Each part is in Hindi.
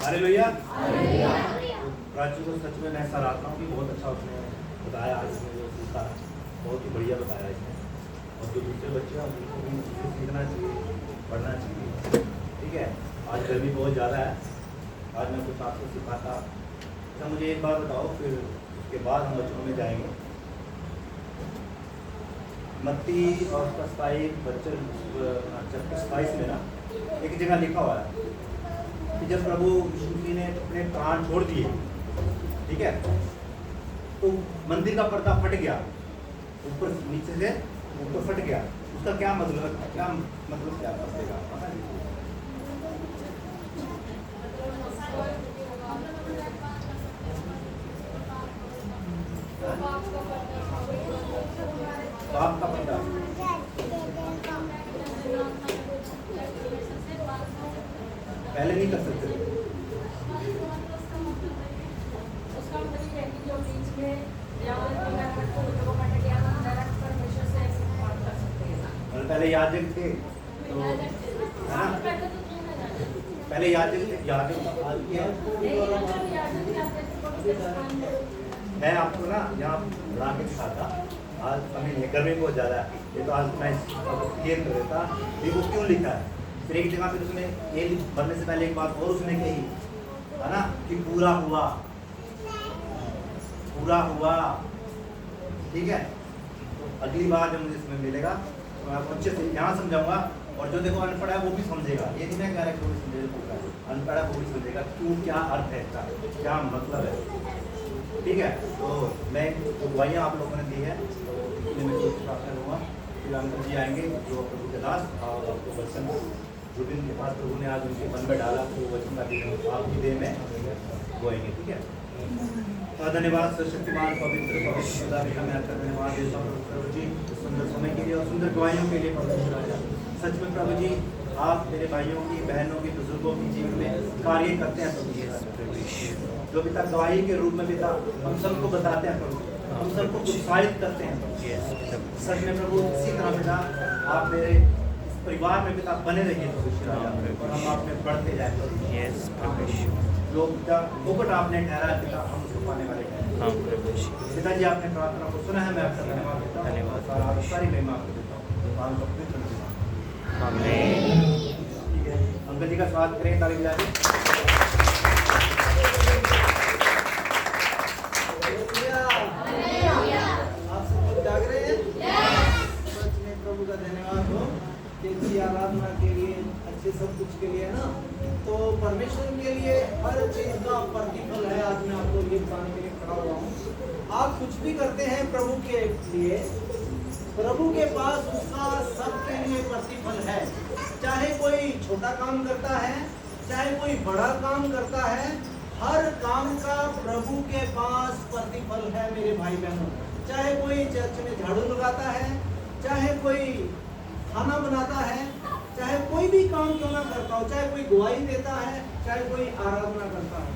हालेलुया। प्राची को सच में मैं सराहता हूँ कि बहुत अच्छा उसने बताया। आज उसने जो सीखा बहुत ही बढ़िया बताया इसने, और जो दूसरे बच्चे हैं उनको भी सीखना चाहिए, पढ़ना चाहिए। ठीक है, आज गर्मी बहुत ज़्यादा है, आज मैं कुछ आपको सिखाता। अच्छा मुझे एक बार बताओ, फिर उसके बाद हम बच्चों में जाएंगे। मत्ती और उसका 27 में ना एक जगह लिखा हुआ है कि जब प्रभु यीशु मसीह ने अपने प्राण छोड़ दिए, ठीक है, तो मंदिर का पर्दा फट गया, ऊपर नीचे से ऊपर फट गया। उसका क्या मतलब क्या पर्दे का पता नहीं। पाप का पर्दा पहले नहीं कर सकते। पहले याजक थे तो पहले याजक मैं आपको ना यहाँ बना के दिखाता। आज हमें गर्मी बहुत ज़्यादा है, ये तो आज मैं क्लियर कर देता कि वो क्यों लिखा है। फिर एक जगह पे उसने ये बनने से पहले एक बात और उसने कही है ना कि पूरा हुआ, पूरा हुआ। ठीक है, तो अगली बार जब मुझे समय मिलेगा तो मैं आपको अच्छे से यहाँ समझाऊंगा, और जो देखो अनपढ़ है वो भी समझेगा। ये नहीं मैं कह रहा कोई समझेगा, अनपढ़ है वो भी समझेगा क्यों, क्या अर्थ है इसका, क्या मतलब है। ठीक है, तो मैं जो दवाइयाँ आप लोगों ने दी है तो इसलिए मैं कुछ प्रार्थना करूँगा। फिर अंकल जी आएंगे जो प्रभु के दास, और आपको वचन जो भी उनके पास प्रभु ने आज उनके मन में डाला तो वचन का दिन आपकी देह में बोएंगे। ठीक है, तो धन्यवाद शक्तिमान पवित्र खुदा भी हमें आपका धन्यवाद देता हूँ प्रभु जी, सुंदर समय के लिए और सुंदर गवाहियों के लिए। परमेश्वर राजा सच में प्रभु जी आप मेरे भाइयों की, बहनों की, बुजुर्गों की जीवन में कार्य करते हैं प्रभु जी। जो पिता गवाही के रूप में पिता हम सबको बताते हैं प्रभु, हम सबको उत्साहित करते हैं। सच में प्रभु इसी तरह पिता आप मेरे इस परिवार में पिता बने रहिए प्रभु राजा, और हम आप में बढ़ते जाए प्रभु। जो पिता मुकुट आपने ठहरा है पिता हम उसको पाने वाले हैं। पिताजी आपने प्रार्थना को सुना है, मैं आपका धन्यवाद देता हूँ, धन्यवाद, सारी महिमा आपको देता हूँ। ठीक है, अंकल जी का स्वागत करें ताली बजा के। आप सब लोग जाग रहे हैं? सच में प्रभु का धन्यवाद हो कि अच्छी आराधना के लिए, अच्छे सब कुछ के लिए ना, तो परमेश्वर के लिए हर चीज का प्रतिफल है। आज मैं आपको ये बताने के लिए खड़ा हुआ हूँ। आप कुछ भी करते हैं प्रभु के लिए, प्रभु के पास उसका सबके लिए प्रतिफल है। चाहे कोई छोटा काम करता है, चाहे कोई बड़ा काम करता है, हर काम का प्रभु के पास प्रतिफल है मेरे भाई बहनों। चाहे कोई चर्च में झाड़ू लगाता है, चाहे कोई खाना बनाता है, चाहे कोई भी काम क्यों ना करता हो, चाहे कोई गवाही देता है, चाहे कोई आराधना करता है,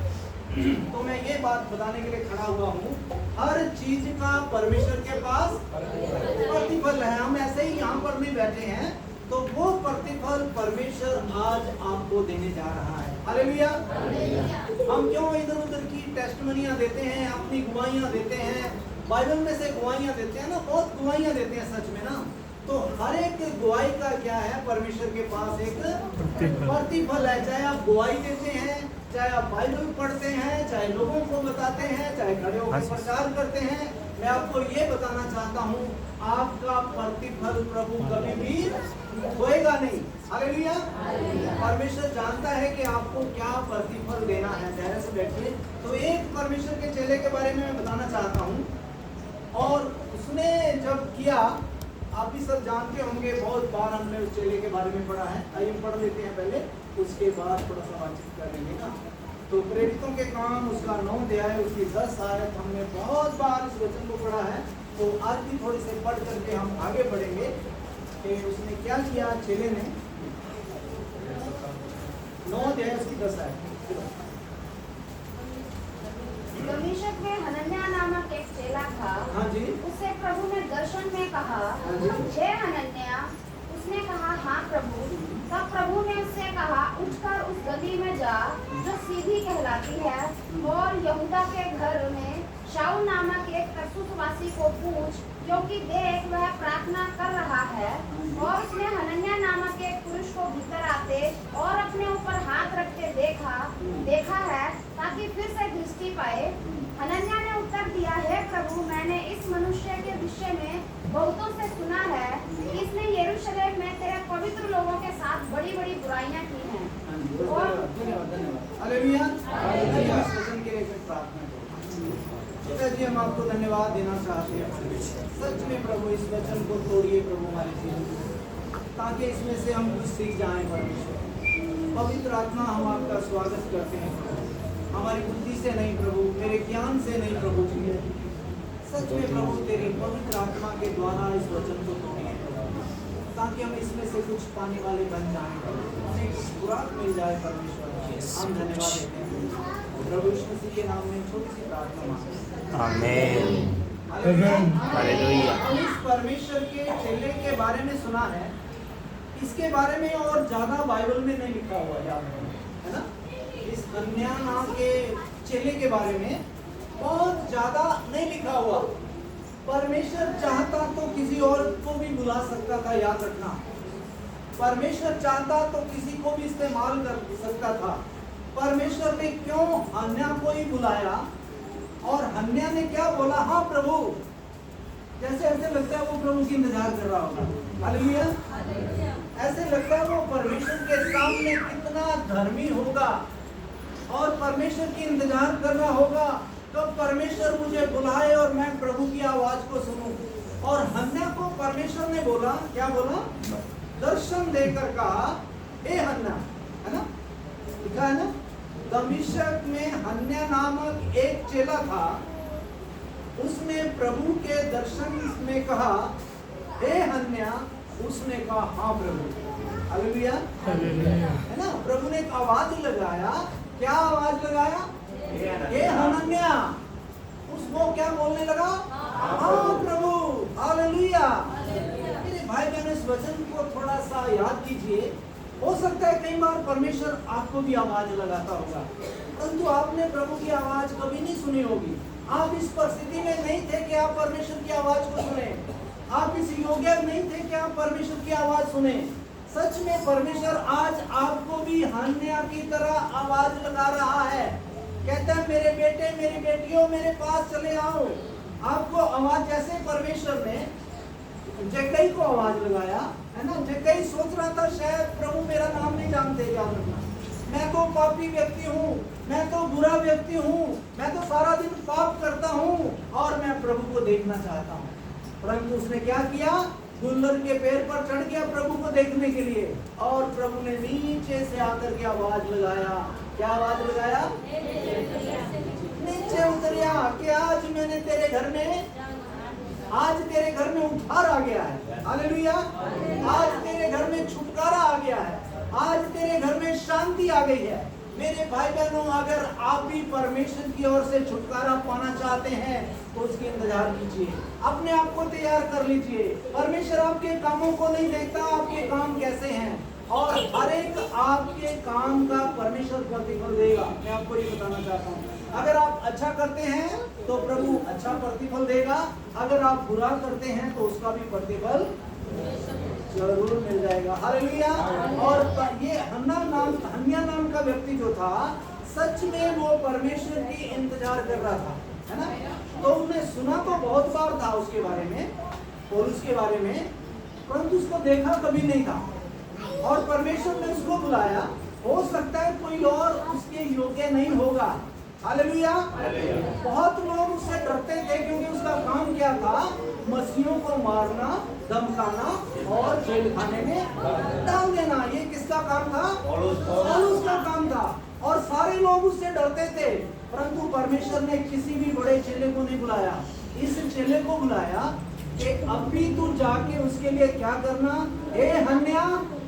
तो मैं ये बात बताने के लिए खड़ा हुआ हूँ, हर चीज का परमेश्वर के पास प्रतिफल है। हम ऐसे ही यहाँ पर भी बैठे हैं तो वो प्रतिफल परमेश्वर आज आपको देने जा रहा है। हालेलुया। हम क्यों इधर उधर की टेस्टमनियां देते हैं, अपनी गवाहियां देते हैं, बाइबल में से गवाहियां देते हैं ना, बहुत गवाहियां देते हैं सच में ना, तो हर एक गवाही का क्या है, परमेश्वर के पास एक प्रतिफल है। चाहे आप गवाही देते हैं, चाहे आप बाइबल पढ़ते हैं, चाहे लोगों को बताते हैं, चाहे खड़े होकर प्रचार करते हैं, मैं आपको ये बताना चाहता हूँ आपका प्रतिफल प्रभु कभी भी होएगा नहीं। हालेलुया। परमेश्वर जानता है कि आपको क्या प्रतिफल देना है। धैर्य से बैठिए। तो एक परमेश्वर के चेले के बारे में मैं बताना चाहता हूँ, और उसने जब किया, आप भी सब जानते होंगे, बहुत बार हमने उस चेले के बारे में पढ़ा है। आइए पढ़ लेते हैं पहले, उसके बाद थोड़ा सा बातचीत कर लेंगे ना। तो प्रेरितों के काम उसका 9 अध्याय उसकी 10 आयत हमने बहुत बार इस वचन को पढ़ा है, तो आज भी थोड़े से पढ़ करके हम आगे बढ़ेंगे कि उसने क्या किया चेले ने। 9 अध्याय उसकी 10 आयत। दमिश्क में हनन्याह नामक एक चेला था। हाँ जी। उससे प्रभु ने दर्शन में कहा, हे हनन्याह। उसने कहा, हाँ प्रभु। तब प्रभु ने उससे कहा, उठकर उस गली में जा जो सीधी ही कहलाती है। और यहूदा के घर में शाऊल नामक एक तरसुसवासी को पूछ, क्योंकि देख वह प्रार्थना कर रहा है। और उसने हनन्याह नामक एक पुरुष को भीतर आते और अपने ऊपर हाथ रखते देखा है, ताकि फिर से दृष्टि पाए। हनन्याह ने उत्तर दिया, हे प्रभु, मैंने इस मनुष्य के विषय में बहुतों से सुना है कि इसने यरूशलेम में तेरे पवित्र लोगों के साथ बड़ी बड़ी बुराइयां की हैं। और हालेलुया, हालेलुया। इस वचन के लिए मैं प्रार्थना करूं। पिताजी, हम आपको धन्यवाद देना चाहते हैं। सच में प्रभु इस वचन को तोड़िए प्रभु हमारे जीवन में, ताकि इसमें से हम कुछ सीख जाएं। परमेश्वर पवित्र आत्मा, हम आपका स्वागत करते हैं प्रभु। हमारी बुद्धि से नहीं प्रभु, मेरे ज्ञान से नहीं प्रभु जी, सच में प्रभु तेरी पवित्र आत्मा के द्वारा इस वचन को तोड़िए प्रभु, ताकि हम इसमें से कुछ पाने वाले बन जाएं। हमें खुराक मिल जाए परमेश्वर। हम धन्यवाद देते हैं प्रभु यीशु मसीह के नाम में छोटी सी प्रार्थना मांगते हैं। आमीन। हालेलुया। हम इस परमेश्वर के चेले के बारे में सुना है, इसके बारे में और ज्यादा बाइबल में नहीं लिखा हुआ है ना। इस हनन्याह नाम के चेले के बारे में बहुत ज्यादा नहीं लिखा हुआ। परमेश्वर चाहता तो किसी और को भी बुला सकता था, याद रखना। परमेश्वर चाहता तो किसी को भी इस्तेमाल कर सकता था। परमेश्वर ने क्यों हनन्याह को ही बुलाया? और हनन्याह ने क्या बोला? हाँ प्रभु, जैसे ऐसे लगता है वो प्रभु की इंतजार कर रहा होगा। हालेलुया। ऐसे लगता है वो परमेश्वर के सामने कितना धर्मी होगा और परमेश्वर की इंतजार कर रहा होगा कब परमेश्वर मुझे बुलाए और मैं प्रभु की आवाज को सुनूं। और हन्ना को परमेश्वर ने बोला, क्या बोला? दर्शन देकर कहा, हे हन्ना, है ना, लिखा है ना, दमिश्क में हन्ना नामक एक चेला था। उसने प्रभु के दर्शन में कहा, हे हन्ना। उसने कहा, हाँ प्रभु। हालेलुया, है ना। प्रभु ने एक आवाज लगाया। क्या आवाज लगाया? हे हनन्याह। उसको क्या बोलने लगा? हाँ प्रभु। हालेलुया। मेरे भाई बहनों, इस वचन को थोड़ा सा याद कीजिए। हो सकता है कई बार परमेश्वर आपको भी आवाज लगाता होगा, परंतु आपने प्रभु की आवाज कभी नहीं सुनी होगी। आप इस परिस्थिति में नहीं थे कि आप परमेश्वर की आवाज को सुने। आप इस योग्य नहीं थे कि आप परमेश्वर की आवाज सुने। सच में परमेश्वर आज आपको भी हन्ना की तरह आवाज लगा रहा है। कहता है, मेरे बेटे मेरी बेटियों मेरे पास चले आओ। आपको आवाज, जैसे परमेश्वर ने जक्कई को आवाज लगाया, है ना। जक्कई सोच रहा था शायद प्रभु मेरा नाम नहीं जानते, याद रखना, मैं तो पापी व्यक्ति हूँ, मैं तो बुरा व्यक्ति हूँ, मैं तो सारा दिन पाप करता हूँ और मैं प्रभु को देखना चाहता हूँ। परंतु उसने क्या किया? गुल्लर के पैर पर चढ़ गया प्रभु को देखने के लिए, और प्रभु ने नीचे से आकर के आवाज लगाया। क्या आवाज लगाया? नीचे उतरिया कि आज मैंने तेरे घर में, आज तेरे घर में उद्धार आ गया है। हालेलुया। आज तेरे घर में छुटकारा आ गया है। आज तेरे घर में शांति आ गई है। मेरे भाई बहनों, अगर आप भी परमेश्वर की ओर से छुटकारा पाना चाहते हैं तो उसकी इंतजार कीजिए। अपने आप को तैयार कर लीजिए। परमेश्वर आपके कामों को नहीं देखता, आपके काम कैसे हैं, और हर एक आपके काम का परमेश्वर प्रतिफल देगा। मैं आपको ये बताना चाहता हूँ, अगर आप अच्छा करते हैं तो प्रभु अच्छा प्रतिफल देगा, अगर आप बुरा करते हैं तो उसका भी प्रतिफल जरूर मिल जाएगा। हालेलुया। और ये हन्ना नाम का व्यक्ति जो था, सच में वो परमेश्वर की इंतजार कर रहा था, है ना। तो उसने सुना तो बहुत बार था उसके बारे में और उसके बारे में, परंतु उसको देखा कभी नहीं था। और परमेश्वर ने उसको बुलाया। हो सकता है कोई और उसके योग्य नहीं होगा। हालेलुया। बहुत लोग उससे डरते थे, क्योंकि उसका काम क्या था? मसीहों को मारना, धमकाना और जेल खाने में डाल देना। ये किसका काम था? पौलुस का काम था। और सारे लोग उससे डरते थे, परंतु परमेश्वर ने किसी भी बड़े चेले को नहीं बुलाया। इस चेले को बुलाया कि अभी तू जाके उसके लिए क्या करना? हे हन्ना,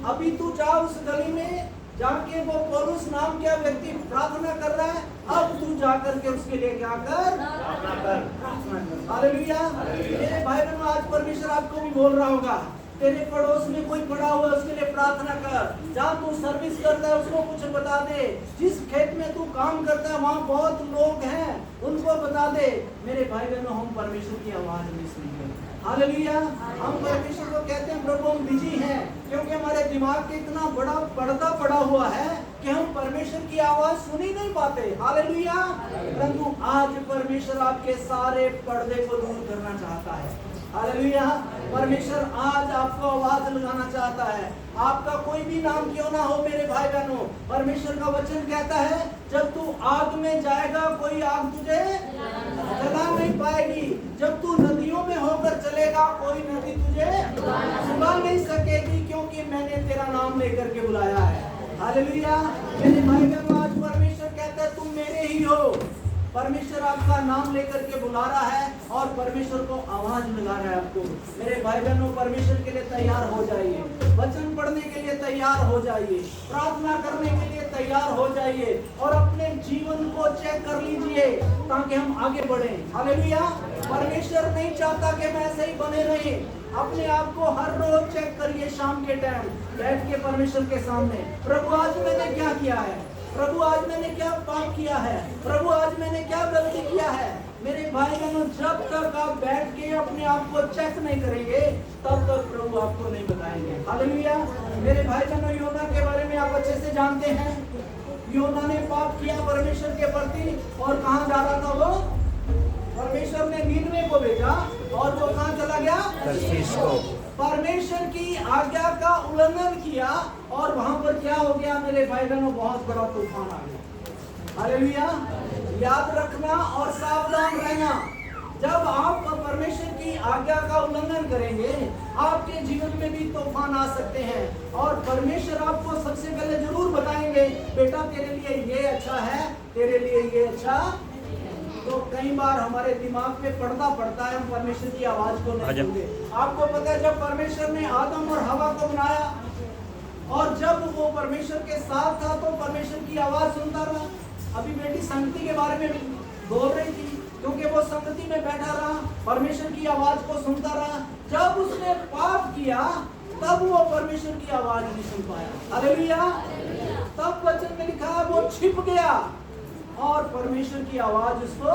अभी तू जा उस गली में जाके, वो पौलुस नाम का व्यक्ति प्रार्थना कर रहा है, अब तू जाकर के उसके लिए क्या कर? प्रार्थना कर। हालेलुया। मेरे भाई बहनों, आज परमेश्वर आपको भी बोल रहा होगा, तेरे पड़ोस में कोई पड़ा हुआ है उसके लिए प्रार्थना कर। जहाँ तू सर्विस करता है उसको कुछ बता दे। जिस खेत में तू काम करता है वहाँ बहुत लोग हैं, उनको बता दे। मेरे भाई बहनों, हम परमेश्वर की आवाज नहीं सुनते। हालेलुया। हम परमेश्वर को कहते हैं प्रभु हम बिजी हैं, क्योंकि हमारे दिमाग के इतना बड़ा पर्दा पड़ा हुआ है कि हम परमेश्वर की आवाज सुन ही नहीं पाते। हालेलुया। परंतु आज परमेश्वर आपके सारे पर्दे को दूर करना चाहता है। हालेलुया। परमेश्वर आज आपको आवाज लगाना चाहता है। आपका कोई भी नाम क्यों ना हो मेरे भाई बहनों, परमेश्वर का वचन कहता है जब तू आग में जाएगा कोई आग तुझे जला नहीं पाएगी। जब तू नदियों में होकर चलेगा कोई नदी तुझे सुखा नहीं सकेगी, क्योंकि मैंने तेरा नाम लेकर के बुलाया है। हालेलुया। मेरे भाई बहनों, आज परमेश्वर कहता है तुम मेरे ही हो। परमेश्वर आपका नाम लेकर के बुला रहा है और परमेश्वर को आवाज लगा रहा है आपको। मेरे भाई बहनों, परमेश्वर के लिए तैयार हो जाइए, वचन पढ़ने के लिए तैयार हो जाइए, प्रार्थना करने के लिए तैयार हो जाइए और अपने जीवन को चेक कर लीजिए ताकि हम आगे बढ़ें। हालेलुया। परमेश्वर नहीं चाहता कि हम ऐसे ही बने रहें। अपने आप को हर रोज चेक करिए, शाम के टाइम बैठ के परमेश्वर के सामने, प्रभु आज मैंने क्या किया है, प्रभु आज मैंने क्या पाप किया है, प्रभु आज मैंने क्या गलती किया है। मेरे भाई बहनों, जब तक आप बैठ के अपने आप को चेक नहीं करेंगे तब तक प्रभु आपको नहीं बताएंगे। हालेलुया। मेरे भाई बहनों, योना के बारे में आप अच्छे से जानते हैं। योना ने पाप किया परमेश्वर के प्रति और कहाँ जा रहा था वो? परमेश्वर ने नीनवे को भेजा और वो कहाँ चला गया? तर्शीश को। परमेश्वर की आज्ञा का उल्लंघन किया और वहां पर क्या हो गया मेरे भाई बहनों? बहुत बड़ा तूफान आ गया। हालेलुया। याद रखना और सावधान रहना, जब आप परमेश्वर की आज्ञा का उल्लंघन करेंगे आपके जीवन में भी तूफान आ सकते हैं और परमेश्वर आपको सबसे पहले जरूर बताएंगे बेटा तेरे लिए ये अच्छा है, तेरे लिए ये अच्छा। तो कई बार हमारे दिमाग पे पर्दा पड़ता है, हम परमेश्वर की आवाज को नहीं सुनते। आपको पता है जब परमेश्वर ने आदम और हवा को बनाया और जब वो परमेश्वर के साथ था तो परमेश्वर की आवाज सुनता रहा। अभी बेटी संगति के बारे में बोल रही थी, क्योंकि वो संगति में बैठा रहा, परमेश्वर की आवाज को सुनता रहा। जब उसने पाप किया तब वो परमेश्वर की आवाज नहीं सुन पाया। हालेलुया। तब वचन में लिखा है वो छिप गया और परमेश्वर की आवाज उसको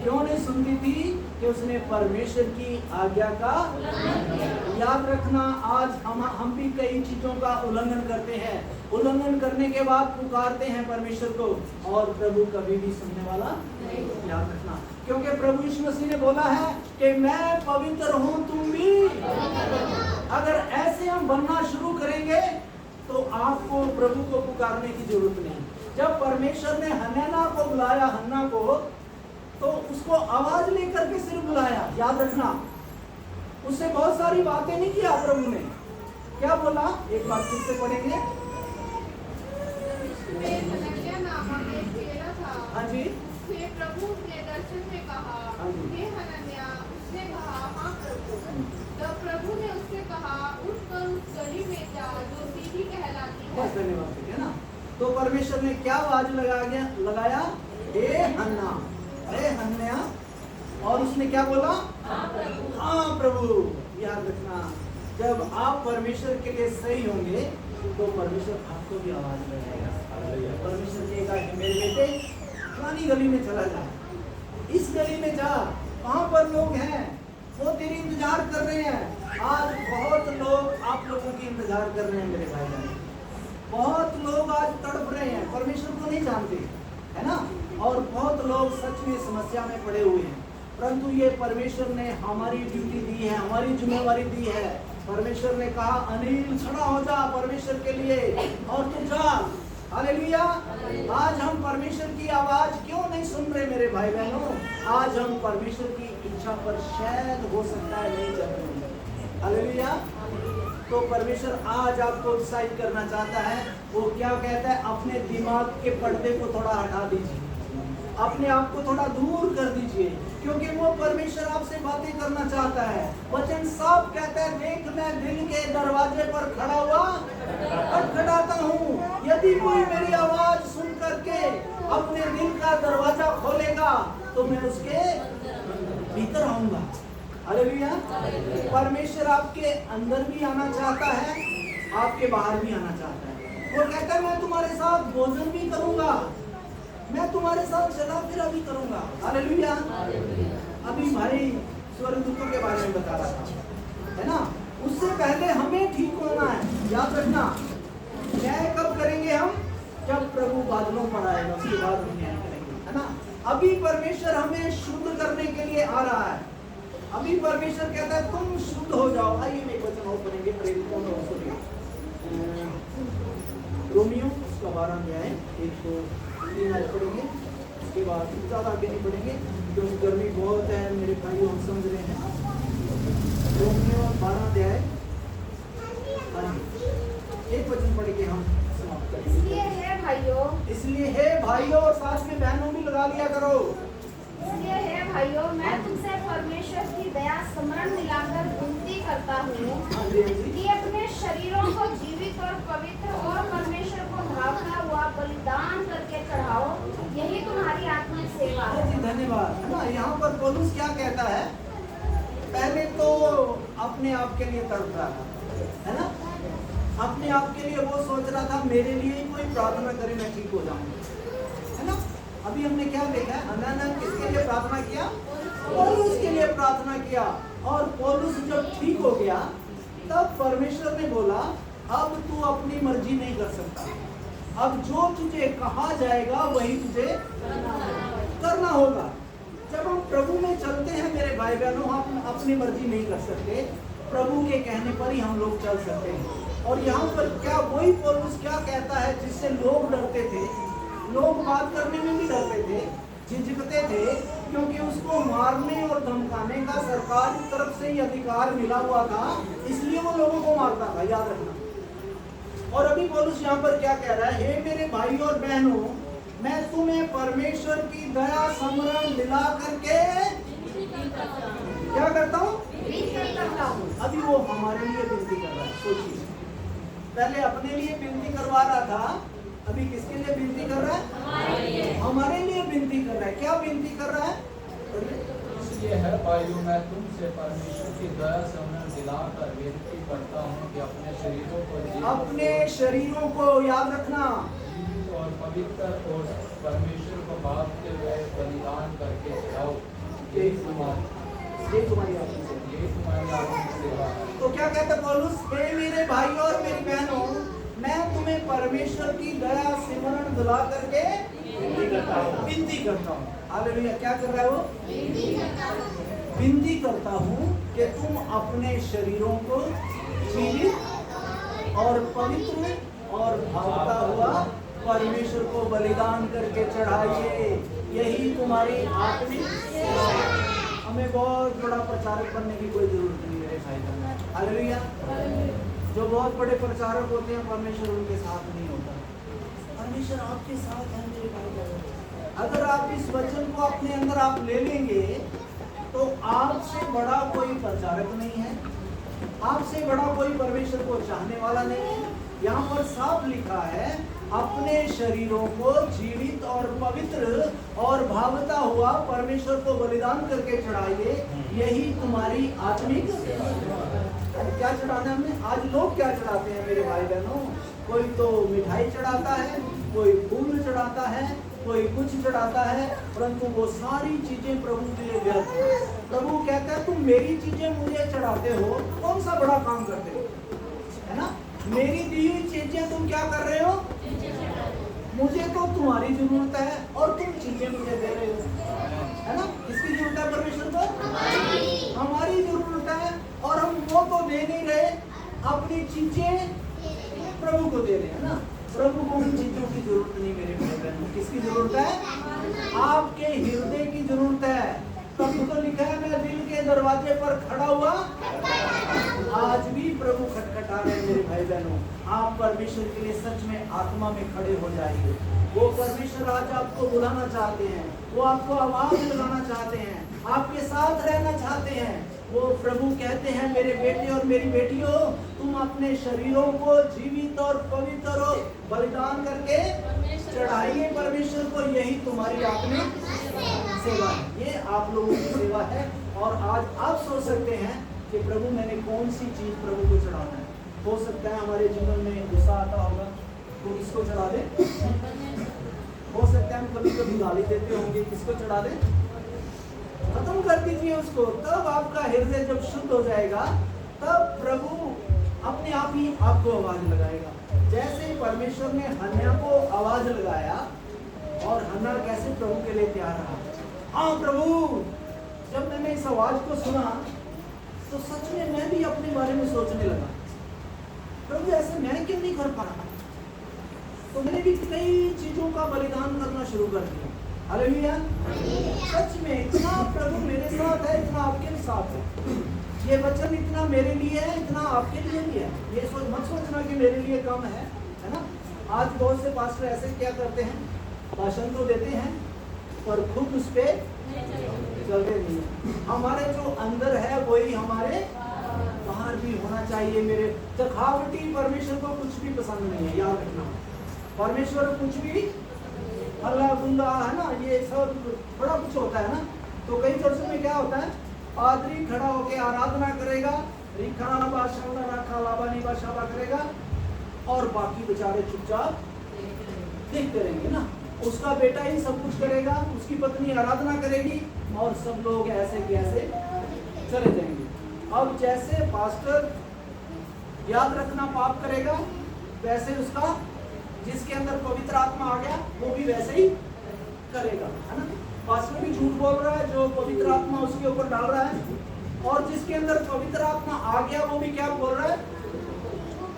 क्यों नहीं सुनती थी? कि उसने परमेश्वर की आज्ञा का। याद रखना, आज हम भी कई चीजों का उल्लंघन करते हैं। उल्लंघन करने के बाद पुकारते हैं परमेश्वर को और प्रभु कभी भी सुनने वाला नहीं। याद रखना, क्योंकि प्रभु यीशु मसीह ने बोला है कि मैं पवित्र हूँ तुम भी। अगर ऐसे हम बनना शुरू करेंगे तो आपको प्रभु को पुकारने की जरूरत नहीं। जब परमेश्वर ने हन्ना को बुलाया, हन्ना को, तो उसको आवाज लेकर के सिर्फ बुलाया। याद रखना, उससे बहुत सारी बातें नहीं किया। प्रभु ने क्या बोला, एक बार फिर से पढ़ेंगे। हाँ जी। प्रभु ने दर्शन में कहा, हे हनन्या। उसने कहा, हाँ प्रभु। तब प्रभु ने उससे कहा, उठकर उस गली में जा जो सीधी कहलाती है। धन्यवाद है ना। तो परमेश्वर ने क्या आवाज लगाया? हे हन्ना, हे हन्ना। और उसने क्या बोला? हाँ प्रभु। याद रखना, जब आप परमेश्वर के लिए सही होंगे तो परमेश्वर आपको भी आवाज लगाएगा। परमेश्वर कहेगा कि मेरे बेटे पुरानी गली में चला जा, इस गली में जा, वहां पर लोग हैं, वो तेरी इंतजार कर रहे हैं। आज बहुत लोग आप लोगों की इंतजार कर रहे हैं मेरे भाई बहन। बहुत लोग आज तड़प रहे हैं, परमेश्वर को नहीं जानते, है ना। और बहुत लोग सच में समस्या में पड़े हुए हैं, परंतु ये परमेश्वर ने हमारी ड्यूटी दी है, हमारी जिम्मेवारी दी है। परमेश्वर ने कहा अनिल खड़ा हो जा परमेश्वर के लिए और तू जा। हालेलुया। आज हम परमेश्वर की आवाज क्यों नहीं सुन रहे मेरे भाई बहनों? आज हम परमेश्वर की इच्छा पर शायद हो सकता है नहीं चल रहे। हालेलुया। तो परमेश्वर आज आपको उत्साहित करना चाहता है। वो क्या कहता है? अपने दिमाग के पर्दे को थोड़ा हटा दीजिए, अपने आप को थोड़ा दूर कर दीजिए, क्योंकि वो परमेश्वर आपसे बातें करना चाहता है। वचन साफ कहता है, देख मैं दिल के दरवाजे पर खड़ा हुआ खटखटाता हूँ। यदि कोई मेरी आवाज सुन करके अपने दिल का दरवाजा खोलेगा तो मैं उसके भीतर आऊंगा। हालेलुया। परमेश्वर आपके अंदर भी आना चाहता है, आपके बाहर भी आना चाहता है। वो कहता है मैं तुम्हारे साथ भोजन भी करूंगा, मैं तुम्हारे साथ चला फिरा भी करूंगा। हालेलुया। अभी भाई स्वर्गदूतों के बारे में बता रहा था, है ना। उससे पहले हमें ठीक होना है, याद रखना। न्याय कब करेंगे हम? जब प्रभु बादलों पर आएगा, उसके बाद हम न्याय करेंगे, है ना। अभी परमेश्वर हमें शुद्ध करने के लिए आ रहा है। अभी परमेश्वर कहता है तुम शुद्ध हो जाओ। आइए एक वचन और पढ़ेंगे, प्रेरितों में रोमियो उसका 12 अध्याय 103 आयत पढ़ेंगे। उसके बाद ज्यादा आगे नहीं पढ़ेंगे क्योंकि गर्मी बहुत है मेरे भाइयों, हम समझ रहे हैं। रोमियो 12 अध्याय एक वचन पढ़ के हम समाप्त करेंगे। इसलिए हे भाइयों, और साथ में बहनों भी लगा लिया करो। इसलिए हे भाइयों, मैं तुमसे परमेश्वर की दया स्मरण दिलाकर विनती करता हूँ कि अपने शरीरों को जीवित और पवित्र और परमेश्वर को भावता हुआ बलिदान करके चढ़ाओ, यही तुम्हारी आत्मिक सेवा है। जी धन्यवाद, है ना। यहाँ पर पौलुस क्या कहता है? पहले तो अपने आप के लिए तड़प रहा था, है ना। अपने आप के लिए वो सोच रहा था मेरे लिए ही कोई प्रार्थना करे मैं ठीक हो जाऊंगा, है ना। अभी हमने क्या देखा है? हन्ना किसके लिए प्रार्थना किया? पौलुस के लिए प्रार्थना किया। और पौलुस जब ठीक हो गया तब परमेश्वर ने बोला अब तू अपनी मर्जी नहीं कर सकता, अब जो तुझे कहा जाएगा वही तुझे करना होगा। जब हम प्रभु में चलते हैं मेरे भाई बहनों, हम अपनी मर्जी नहीं कर सकते, प्रभु के कहने पर ही हम लोग चल सकते हैं। और यहाँ पर क्या वही पौलुस क्या कहता है जिससे लोग डरते थे, लोग बात करने में भी डरते थे, झिझकते थे, क्योंकि उसको मारने और धमकाने का सरकार की तरफ से ही अधिकार मिला हुआ था, इसलिए वो लोगों को मारता था, याद रखना। और अभी पौलुस यहाँ पर क्या कह रहा है? हे मेरे भाई और बहनों, मैं तुम्हें परमेश्वर की दया स्मरण दिला करके क्या करता हूँ? अभी वो हमारे लिए विनती कर रहा है। सोचिए, पहले अपने लिए विनती करवा रहा था, अभी किसके लिए विनती कर रहा है? हमारे लिए विनती कर रहा है। क्या विनती कर रहा है? इसलिए है भाइयों, मैं तुमसे परमेश्वर की दया स्मरण दिलाकर विनती करता हूँ कि अपने शरीरों को याद रखना और पवित्र और परमेश्वर को भावते हुए बलिदान करके चढ़ाओ, यही तुम्हारी आत्मिक सेवा है। तो क्या कहता पौलुस? हे मेरे भाई और मेरी बहनों, मैं तुम्हें परमेश्वर की दया स्मरण दिला करके विनती करता हूँ। हालेलुया। क्या कर रहा है वो? विनती करता हूँ कि तुम अपने शरीरों को जीवित और पवित्र और भावता हुआ परमेश्वर को बलिदान करके चढ़ाइए, यही तुम्हारी आत्मिक सेवा है। हमें बहुत बड़ा प्रचारक बनने की कोई जरूरत नहीं मेरे भाई बहन। हालेलुया। जो बहुत बड़े प्रचारक होते हैं परमेश्वर उनके साथ नहीं होता, परमेश्वर आपके साथ है मेरे भाई बहन। अगर आप इस वचन को अपने अंदर आप ले लेंगे तो आपसे बड़ा कोई प्रचारक नहीं है, आपसे बड़ा कोई परमेश्वर को चाहने वाला नहीं है। यहाँ पर साफ लिखा है अपने शरीरों को जीवित और पवित्र और भावता हुआ परमेश्वर को बलिदान करके चढ़ाइए, यही तुम्हारी आत्मिक क्या चढ़ाना हमने? आज लोग क्या चढ़ाते हैं मेरे भाई बहनों? कोई तो मिठाई चढ़ाता है, कोई फूल चढ़ाता है, कोई कुछ चढ़ाता है, परंतु वो सारी चीजें प्रभु के लिए व्यर्थ है। प्रभु कहता है तुम मेरी चीजें मुझे चढ़ाते हो, कौन सा बड़ा काम करते हो, है ना। मेरी दी हुई चीजें तुम क्या कर रहे हो? मुझे तो तुम्हारी जरूरत है और तुम चीजें मुझे दे रहे हो, है ना। किसकी जरूरत है परमेश्वर को? हमारी जरूरत है, और हम वो तो दे नहीं रहे, अपनी चीजें प्रभु को दे रहे हैं ना। प्रभु को उन चीजों की जरूरत नहीं मेरे भाई बहनों। किसकी जरूरत है? आपके हृदय की जरूरत है। तभी तो लिखा है मैं दिल के दरवाजे पर खड़ा हुआ, आज भी प्रभु खटखटा रहे हैं मेरे भाई बहनों। आप परमेश्वर के लिए सच में आत्मा में खड़े हो जाइए। वो परमेश्वर आज आपको बुलाना चाहते हैं, वो आपको आवाज लगाना चाहते हैं, आपके साथ रहना चाहते हैं। वो प्रभु कहते हैं मेरे बेटे और मेरी बेटियों, तुम अपने शरीरों को जीवित और पवित्र और बलिदान करके चढ़ाइए परमेश्वर को, यही तुम्हारी आत्मिक सेवा है। ये आप लोगों की सेवा है। और आज आप सोच सकते हैं कि प्रभु मैंने कौन सी चीज प्रभु को चढ़ाना है। हो सकता है हमारे जीवन में गुस्सा आता होगा तो किसको चढ़ा दे। हो सकता है हम कभी कभी गाली देते होंगे, किसको चढ़ा दे। खत्म कर दीजिए उसको। तब आपका हृदय जब शुद्ध हो जाएगा तब प्रभु अपने आप ही आपको आवाज लगाएगा। जैसे ही परमेश्वर ने हन्ना को आवाज लगाया और हन्ना कैसे प्रभु के लिए तैयार रहा। हाँ प्रभु, जब मैंने इस आवाज को सुना तो सच में मैं भी अपने बारे में सोचने लगा, प्रभु ऐसे मैं क्यों नहीं कर पा रहा। तो मैंने भी कई चीजों का बलिदान करना शुरू कर दिया। हालेलुया। सच में इतना प्रभु मेरे साथ है, इतना आपके भी साथ है। ये वचन इतना मेरे लिए है, इतना आपके लिए भी है। ये मत सोचना कि मेरे लिए कम है ना। आज बहुत से पास्टर ऐसे क्या करते हैं, भाषण तो देते हैं पर खुद उस पे चलते नहीं है। हमारे जो अंदर है वही हमारे बाहर भी होना चाहिए। मेरे दिखावटी परमेश्वर को कुछ भी पसंद नहीं है, याद रखना। परमेश्वर कुछ भी हल्ला गुंडा है ना, ये सब बड़ा कुछ होता है ना। तो कई चर्चों में क्या होता है, पादरी खड़ा होकर आराधना करेगा, करेगा और बाकी बेचारे चुपचाप देखते रहेंगे ना। उसका बेटा ही सब कुछ करेगा, उसकी पत्नी आराधना करेगी और सब लोग ऐसे के ऐसे चले जाएंगे। अब जैसे पास्टर याद रखना पाप करेगा, वैसे उसका जिसके अंदर पवित्र आत्मा आ गया वो भी वैसे ही करेगा, है ना। पास्टर भी झूठ बोल रहा है जो पवित्र आत्मा उसके ऊपर डाल रहा है, और जिसके अंदर पवित्र आत्मा आ गया वो भी क्या बोल रहा है।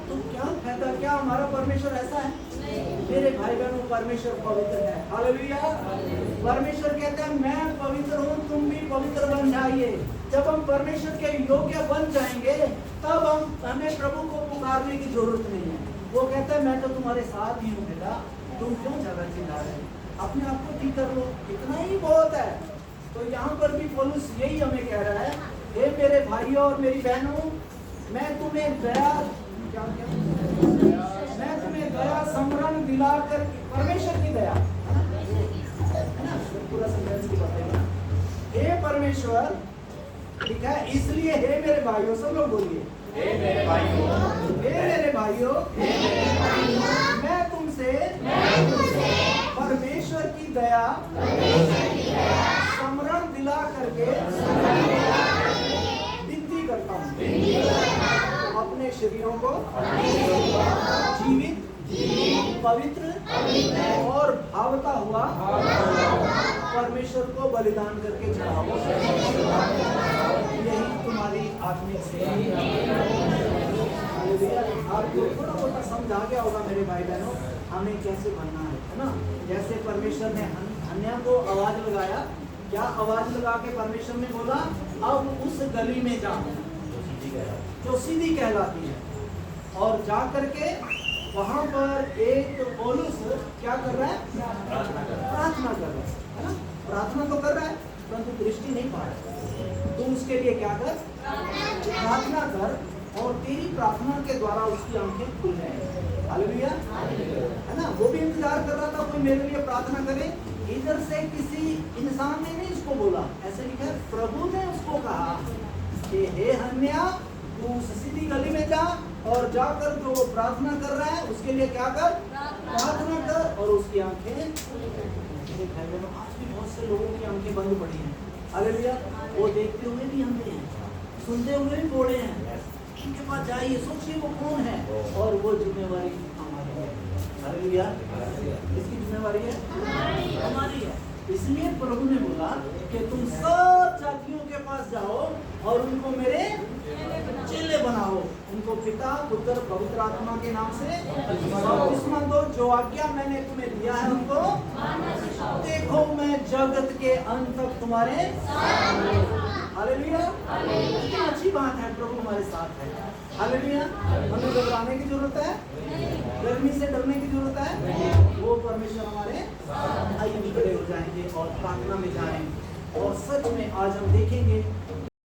तो क्या फायदा, क्या हमारा परमेश्वर ऐसा है? मेरे भाई बहनों, परमेश्वर पवित्र है। हालेलुया। परमेश्वर कहता है मैं पवित्र हूँ, तुम भी पवित्र बन जाइए। जब हम परमेश्वर के योग्य बन जाएंगे तब हमें प्रभु को पुकारने की जरूरत नहीं है। वो कहता है मैं तो तुम्हारे साथ ही हूँ बेटा, तुम क्यों झगड़ चिल्ला रहे हो, अपने आप को ठीक कर लो, इतना ही बहुत है। तो यहाँ पर भी पौलुस यही हमें कह रहा है, हे मेरे भाइयों और मेरी बहनों, मैं तुम्हें दया समरण दिलाकर, परमेश्वर की दया है ना, पूरा सेंटेंस की बताइए। हे परमेश्वर, ठीक है, इसलिए हे मेरे भाइयों, सब लोग बोलिए, हे मेरे भाइयों, हे मेरे भाइयों, मैं तुमसे परमेश्वर की दया समरण दिला करके विनती करता हूँ, अपने शरीरों को जीवित, पवित्र और भावता हुआ परमेश्वर को बलिदान करके चढ़ाओ, यही तुम्हारी आत्मिक सेवा है। आपको थोड़ा बहुत समझ आ गया होगा मेरे भाई बहनों, हमें कैसे बनना है ना। जैसे परमेश्वर ने हन्ना को आवाज लगाया, क्या आवाज लगा के परमेश्वर ने बोला, अब उस गली में जा जो सीधी कहलाती है, और जा करके वहां पर एक पौलुस क्या कर रहा है, प्रार्थना कर रहा है ना। प्रार्थना तो कर रहा है परंतु दृष्टि नहीं पा रहा। तुम उसके लिए क्या कर, प्रार्थना कर, और तेरी प्रार्थना के द्वारा उसकी आंखें खुल जाएंगी। हालेलुया, है ना। वो भी इंतजार कर रहा था कोई मेरे लिए प्रार्थना करे। इधर से किसी इंसान ने नहीं उसको बोला, ऐसे लिखा है प्रभु ने उसको कहा कि हे हन्ना, तू उस सीधी गली में जा और जाकर जो वो प्रार्थना कर रहा है उसके लिए क्या कर, प्रार्थना कर, और उसकी आंखें। आज भी बहुत से लोगों की आंखें बंद पड़ी हैं। हालेलुया। वो देखते हुए भी अंधे हैं, सुनते हुए भी बोले हैं। इनके पास जाइए, सोचिए वो कौन है, और वो जिम्मेवारी हमारी है। हालेलुया। इसकी जिम्मेवारी है हमारी है। इसलिए प्रभु ने बोला कि तुम सब जातियों के पास जाओ और उनको मेरे चेले बनाओ, उनको पिता, पुत्र, पवित्र आत्मा के नाम से बपतिस्मा दो, जो आज्ञा मैंने तुम्हें दिया है उनको देखो, मैं जगत के अंत तक तुम्हारे। हालेलुया। कितनी अच्छी बात है, प्रभु हमारे साथ है। हालेलुया। हमें घबराने की जरूरत है, गर्मी से डरने की जरूरत है, वो परमेश्वर हमारे आइए खड़े हो जाएंगे और प्रार्थना में जाएंगे। और सच में आज हम देखेंगे